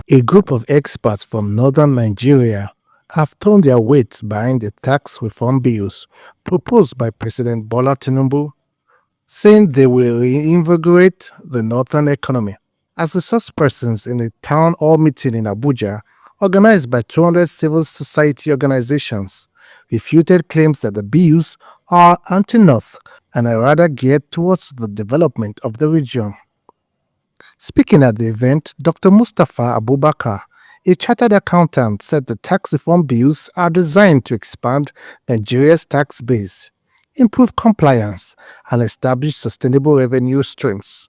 A group of experts from northern Nigeria have thrown their weight behind the tax reform bills proposed by President Bola Tinubu, saying they will reinvigorate the northern economy. As resource persons in a town hall meeting in Abuja, organized by 200 civil society organizations, refuted claims that the bills are anti-North and are rather geared towards the development of the region. Speaking at the event, Dr. Mustafa Abubakar, a chartered accountant, said the tax reform bills are designed to expand Nigeria's tax base, improve compliance, and establish sustainable revenue streams.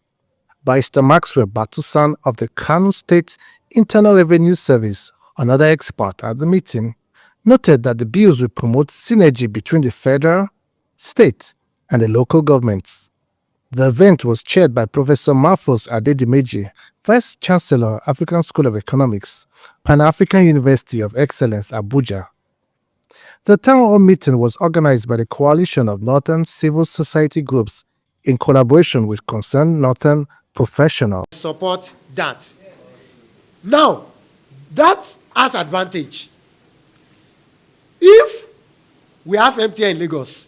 Barrister Maxwell Batusan of the Kano State Internal Revenue Service, another expert at the meeting, noted that the bills will promote synergy between the federal, state, and the local governments. The event was chaired by Professor Marfos Adedimeji, Vice Chancellor, African School of Economics, Pan-African University of Excellence, Abuja. The town hall meeting was organized by the Coalition of Northern Civil Society Groups in collaboration with concerned Northern professionals. Support that. Now, that has advantage. If we have MTN in Lagos,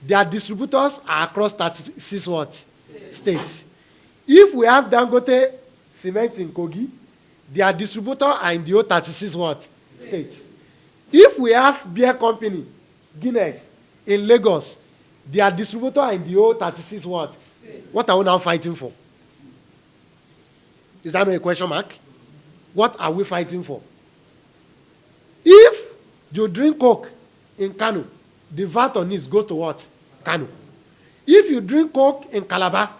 their distributors are across 36 what? States. If we have Dangote cement in Kogi, their distributors are in the whole 36 what? States. If we have beer company, Guinness, in Lagos, their distributors are in the whole 36 what? What are we now fighting for? Is that a question mark? What are we fighting for? If you drink Coke in Kano, the VAT on it goes to what? Kano. If you drink Coke in Calabar,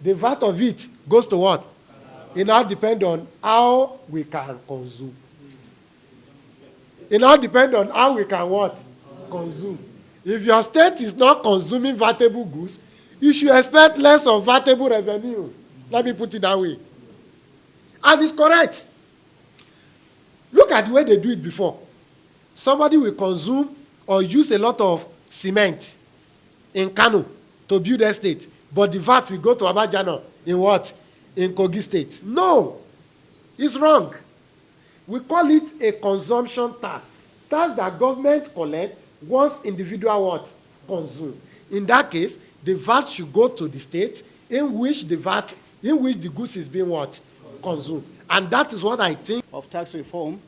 the VAT of it goes to what? It now depends on how we can consume. It now depends on how we can what? Consume. If your state is not consuming vatable goods, you should expect less of vatable revenue. Let me put it that way. And it's correct. Look at the way they do it before. Somebody will consume or use a lot of cement in Kano to build a state, but the VAT will go to Abajano in what? In Kogi State. No, it's wrong. We call it a consumption tax. Tax that government collect once individual what? Consume. In that case, the VAT should go to the state in which the goods is being what? Consumed. And that is what I think of tax reform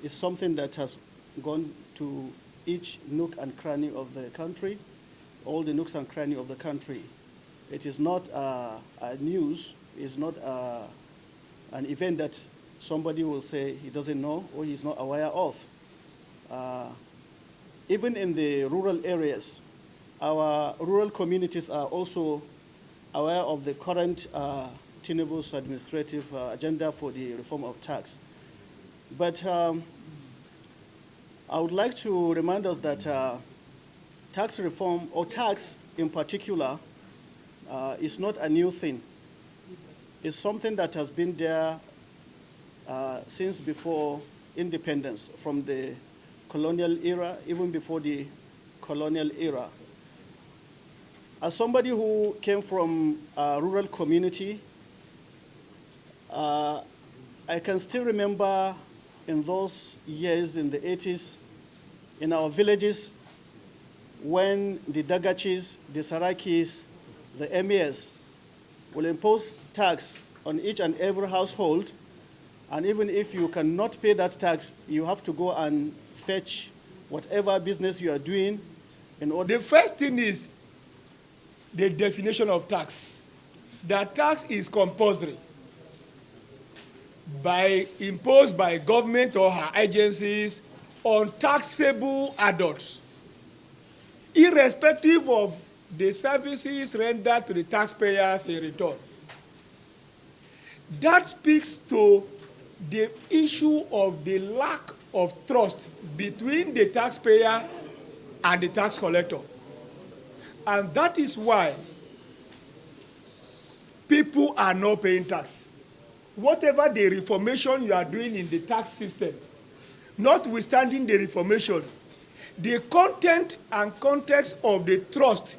is something that has gone to each nook and cranny of the country, all the nooks and cranny of the country. It is not a news, it's not an event that somebody will say he doesn't know or he's not aware of. Even in the rural areas, our rural communities are also aware of the current Tinubu's administrative agenda for the reform of tax. But I would like to remind us that tax reform, or tax in particular, is not a new thing. It's something that has been there since before independence, from the colonial era, even before the colonial era. As somebody who came from a rural community, I can still remember in those years, in the 80s, in our villages, when the Dagachis, the Sarakis, the emirs will impose tax on each and every household, and even if you cannot pay that tax, you have to go and fetch whatever business you are doing in order. The first thing is the definition of tax. The tax is compulsory, imposed by government or her agencies on taxable adults, irrespective of the services rendered to the taxpayers in return. That speaks to the issue of the lack of trust between the taxpayer and the tax collector. And that is why people are not paying tax. Whatever the reformation you are doing in the tax system, notwithstanding the reformation, the content and context of the trust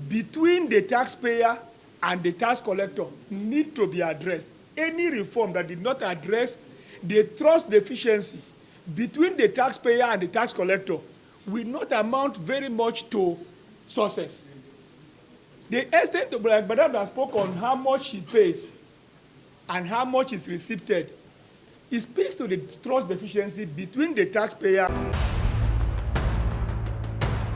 between the taxpayer and the tax collector need to be addressed. any reform that did not address the trust deficiency between the taxpayer and the tax collector will not amount very much to success. The extent of, like Madam has spoke on how much she pays and how much is received, it speaks to the trust deficiency between the taxpayer